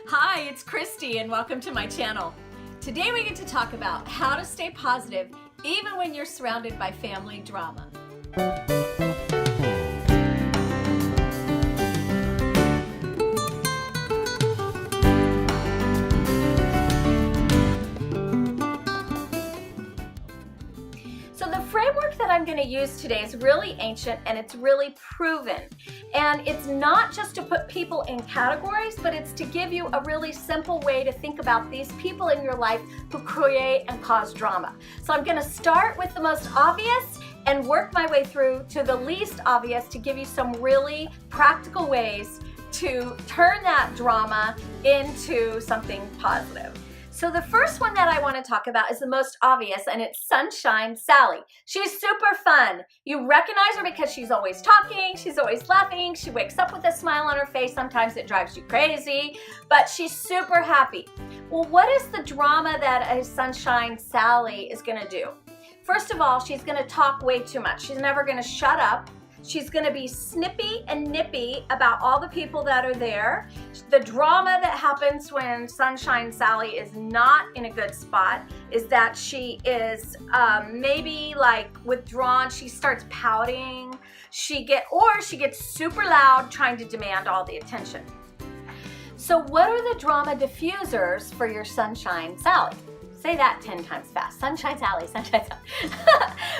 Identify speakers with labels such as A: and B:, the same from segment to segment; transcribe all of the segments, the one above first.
A: Hi, it's Christy and welcome to my channel. Today we get to talk about how to stay positive even when you're surrounded by family drama. So the framework that I'm going to use today is really ancient and it's really proven. And it's not just to put people in categories, but it's to give you a really simple way to think about these people in your life who create and cause drama. So I'm going to start with the most obvious and work my way through to the least obvious to give you some really practical ways to turn that drama into something positive. So the first one that I want to talk about is the most obvious, and it's Sunshine Sally. She's super fun. You recognize her because she's always talking, she's always laughing, she wakes up with a smile on her face. Sometimes it drives you crazy, but she's super happy. Well, what is the drama that a Sunshine Sally is going to do? First of all, she's going to talk way too much. She's never going to shut up. She's going to be snippy and nippy about all the people that are there. The drama that happens when Sunshine Sally is not in a good spot is that she is maybe like withdrawn. She starts pouting. She gets super loud trying to demand all the attention. So what are the drama diffusers for your Sunshine Sally? Say that 10 times fast. Sunshine Sally, Sunshine Sally.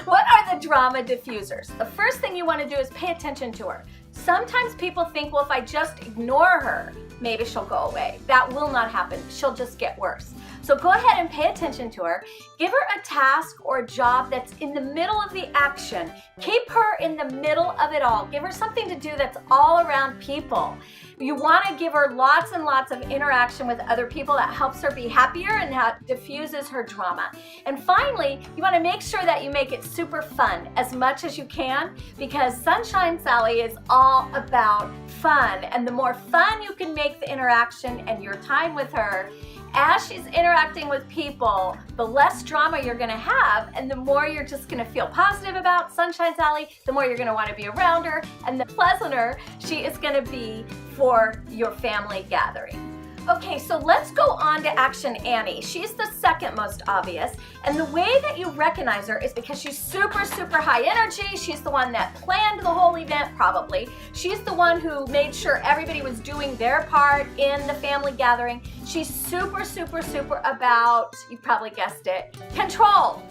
A: What are the drama diffusers? The first thing you want to do is pay attention to her. Sometimes people think, well, if I just ignore her, maybe she'll go away. That will not happen. She'll just get worse. So go ahead and pay attention to her. Give her a task or a job that's in the middle of the action. Keep her in the middle of it all. Give her something to do that's all around people. You want to give her lots and lots of interaction with other people. That helps her be happier and that diffuses her drama. And finally, you want to make sure that you make it super fun as much as you can, because Sunshine Sally is all about fun. And the more fun you can make the interaction and your time with her, as she's interacting with people, the less drama you're going to have, and the more you're just going to feel positive about Sunshine Sally, the more you're going to want to be around her, and the pleasanter she is going to be for your family gathering. Okay, so let's go on to Action Annie. She's the second most obvious, and the way that you recognize her is because she's super, super high energy. She's the one that planned the whole event, probably. She's the one who made sure everybody was doing their part in the family gathering. She's super, super, super about, you probably guessed it, control.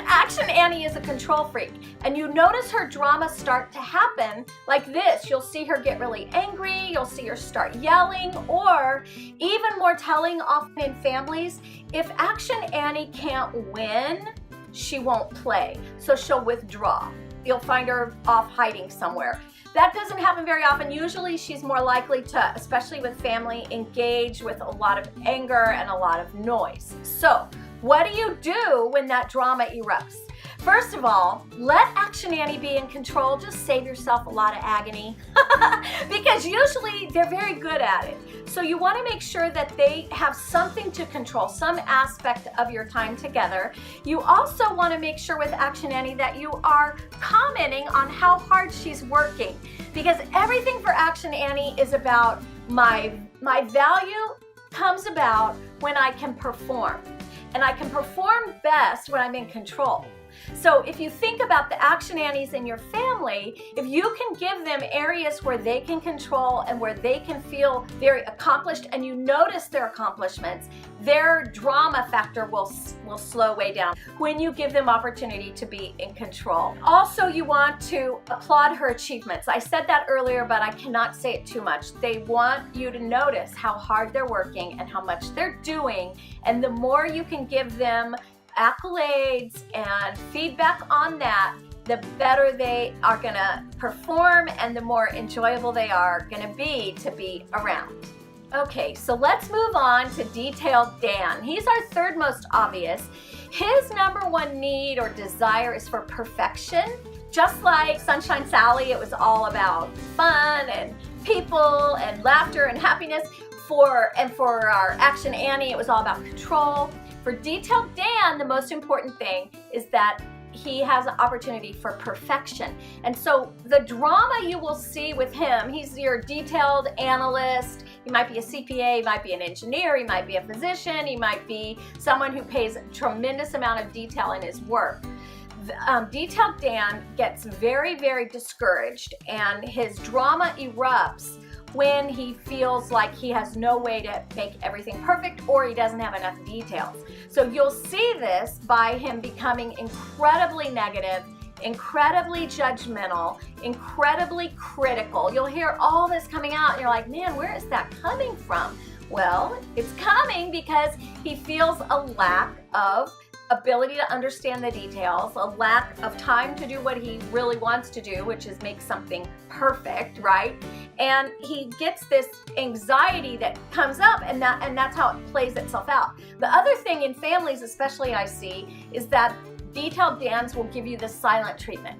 A: Action Annie is a control freak, and you notice her drama start to happen like this. You'll see her get really angry, you'll see her start yelling, or even more telling often in families, if Action Annie can't win, she won't play. So she'll withdraw. You'll find her off hiding somewhere. That doesn't happen very often. Usually she's more likely to, especially with family, engage with a lot of anger and a lot of noise. So what do you do when that drama erupts? First of all, let Action Annie be in control. Just save yourself a lot of agony because usually they're very good at it. So you want to make sure that they have something to control, some aspect of your time together. You also want to make sure with Action Annie that you are commenting on how hard she's working, because everything for Action Annie is about my value comes about when I can perform, and I can perform best when I'm in control. So if you think about the Action Annies in your family, if you can give them areas where they can control and where they can feel very accomplished, and you notice their accomplishments, their drama factor will slow way down when you give them opportunity to be in control. Also, you want to applaud her achievements. I said that earlier, but I cannot say it too much. They want you to notice how hard they're working and how much they're doing, and the more you can give them accolades and feedback on that, the better they are going to perform and the more enjoyable they are going to be around. Okay, so let's move on to Detailed Dan. He's our third most obvious. His number one need or desire is for perfection. Just like Sunshine Sally, it was all about fun and people and laughter and happiness. For our Action Annie, it was all about control. For Detailed Dan, the most important thing is that he has an opportunity for perfection. And so the drama you will see with him, he's your detailed analyst, He might be a CPA, he might be an engineer, he might be a physician, he might be someone who pays a tremendous amount of detail in his work. Detailed Dan gets very, very discouraged, and his drama erupts when he feels like he has no way to make everything perfect or he doesn't have enough details. So you'll see this by him becoming incredibly negative, incredibly judgmental, incredibly critical. You'll hear all this coming out and you're like, man, where is that coming from? Well, it's coming because he feels a lack of ability to understand the details, a lack of time to do what he really wants to do, which is make something perfect, right? And he gets this anxiety that comes up, and that's how it plays itself out. The other thing in families, especially I see, is that detailed Dans will give you the silent treatment.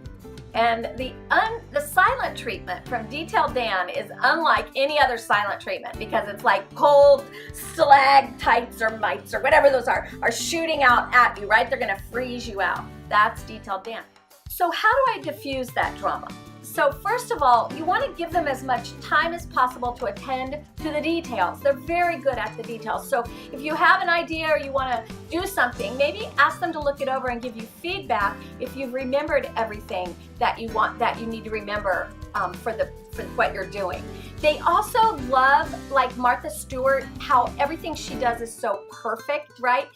A: And the silent treatment from Detailed Dan is unlike any other silent treatment, because it's like cold stalactites or mites or whatever those are shooting out at you, right? They're gonna freeze you out. That's Detailed Dan. So how do I diffuse that drama? So first of all, you want to give them as much time as possible to attend to the details. They're very good at the details. So if you have an idea or you want to do something, maybe ask them to look it over and give you feedback if you've remembered everything that you need to remember for what you're doing. They also love, like Martha Stewart, how everything she does is so perfect, right?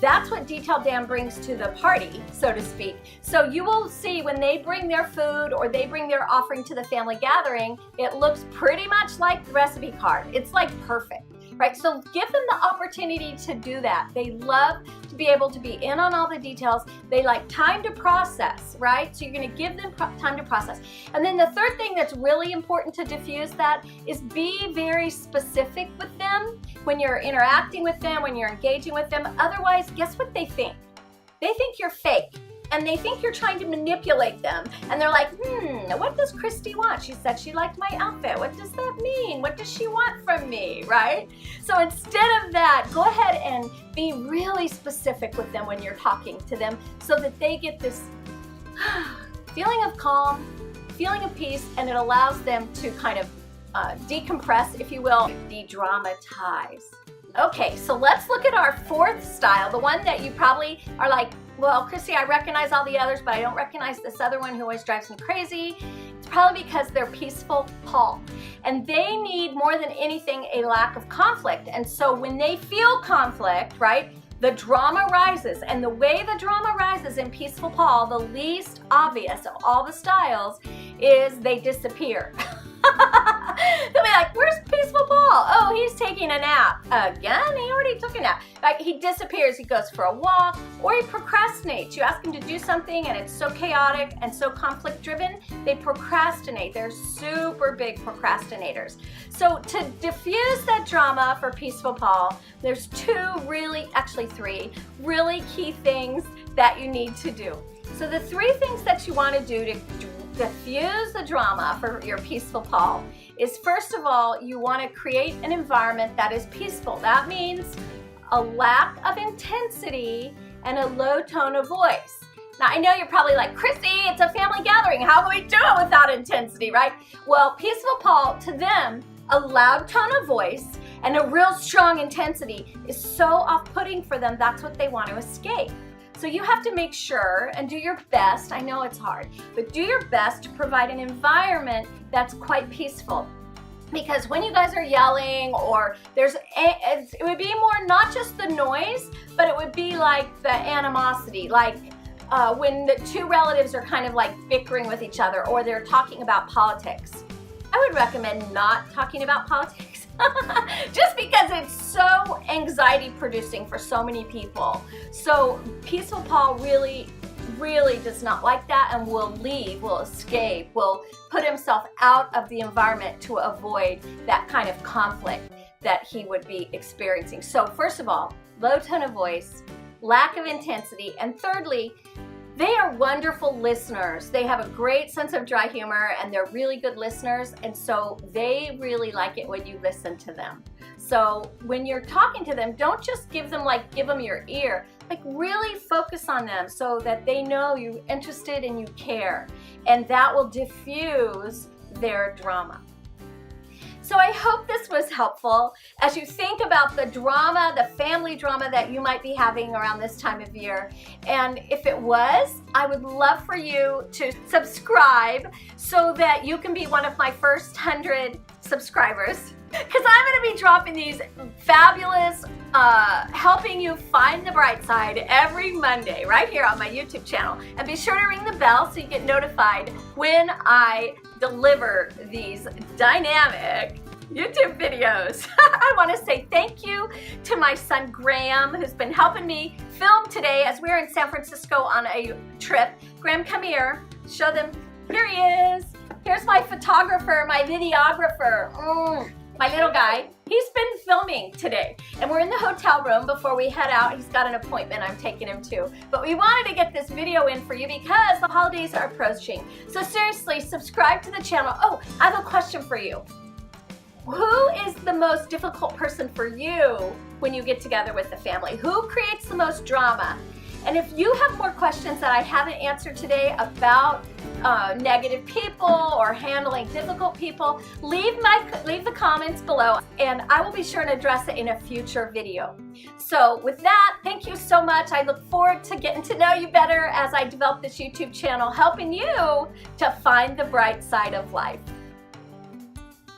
A: That's what Detailed Dan brings to the party, so to speak. So you will see when they bring their food or they bring their offering to the family gathering, it looks pretty much like the recipe card. It's like perfect, right? So give them the opportunity to do that. They love to be able to be in on all the details. They like time to process, right? So you're gonna give them time to process. And then the third thing that's really important to diffuse that is be very specific with them when you're interacting with them, when you're engaging with them. Otherwise, guess what they think? They think you're fake. And they think you're trying to manipulate them. And they're like, what does Christy want? She said she liked my outfit. What does that mean? What does she want from me, right? So instead of that, go ahead and be really specific with them when you're talking to them so that they get this feeling of calm, feeling of peace, and it allows them to kind of decompress, if you will, de-dramatize. Okay, so let's look at our fourth style, the one that you probably are like, well, Christy, I recognize all the others, but I don't recognize this other one who always drives me crazy. It's probably because they're peaceful Paul. And they need more than anything a lack of conflict. And so when they feel conflict, right, the drama rises. And the way the drama rises in Peaceful Paul, the least obvious of all the styles, is they disappear. They'll be like, where's Peaceful Paul? Oh, he's taking a nap. Again? He already took a nap. Like, he disappears. He goes for a walk, or he procrastinates. You ask him to do something and it's so chaotic and so conflict driven, they procrastinate. They're super big procrastinators. So to diffuse that drama for Peaceful Paul, there's three really key things that you need to do. So the three things that you want to do to diffuse the drama for your Peaceful Paul is, first of all, you want to create an environment that is peaceful. That means a lack of intensity and a low tone of voice. Now, I know you're probably like, Christy, it's a family gathering. How can we do it without intensity, right? Well, Peaceful Paul, to them, a loud tone of voice and a real strong intensity is so off-putting for them. That's what they want to escape. So you have to make sure and do your best, I know it's hard, but do your best to provide an environment that's quite peaceful. Because when you guys are yelling, or it would be more not just the noise, but it would be like the animosity, like when the two relatives are kind of like bickering with each other, or they're talking about politics. I would recommend not talking about politics just because it's so anxiety producing for so many people. So Peaceful Paul really does not like that and will leave, will escape, will put himself out of the environment to avoid that kind of conflict that he would be experiencing. So first of all, low tone of voice, lack of intensity, and thirdly, they are wonderful listeners. They have a great sense of dry humor and they're really good listeners, and so they really like it when you listen to them. So when you're talking to them, don't just give them your ear. Like, really focus on them so that they know you're interested and you care, and that will diffuse their drama. So I hope this was helpful as you think about the drama, the family drama that you might be having around this time of year. And if it was, I would love for you to subscribe so that you can be one of my first 100 subscribers. Because I'm going to be dropping these fabulous, helping you find the bright side every Monday right here on my YouTube channel. And be sure to ring the bell so you get notified when I deliver these dynamic YouTube videos. I want to say thank you to my son Graham, who's been helping me film today as we're in San Francisco on a trip. Graham, come here. Show them. Here he is. Here's my photographer, my videographer. My little guy, he's been filming today. And we're in the hotel room before we head out. He's got an appointment I'm taking him to. But we wanted to get this video in for you because the holidays are approaching. So seriously, subscribe to the channel. Oh, I have a question for you. Who is the most difficult person for you when you get together with the family? Who creates the most drama? And if you have more questions that I haven't answered today about negative people or handling difficult people, leave the comments below and I will be sure to address it in a future video. So with that, thank you so much. I look forward to getting to know you better as I develop this YouTube channel, helping you to find the bright side of life.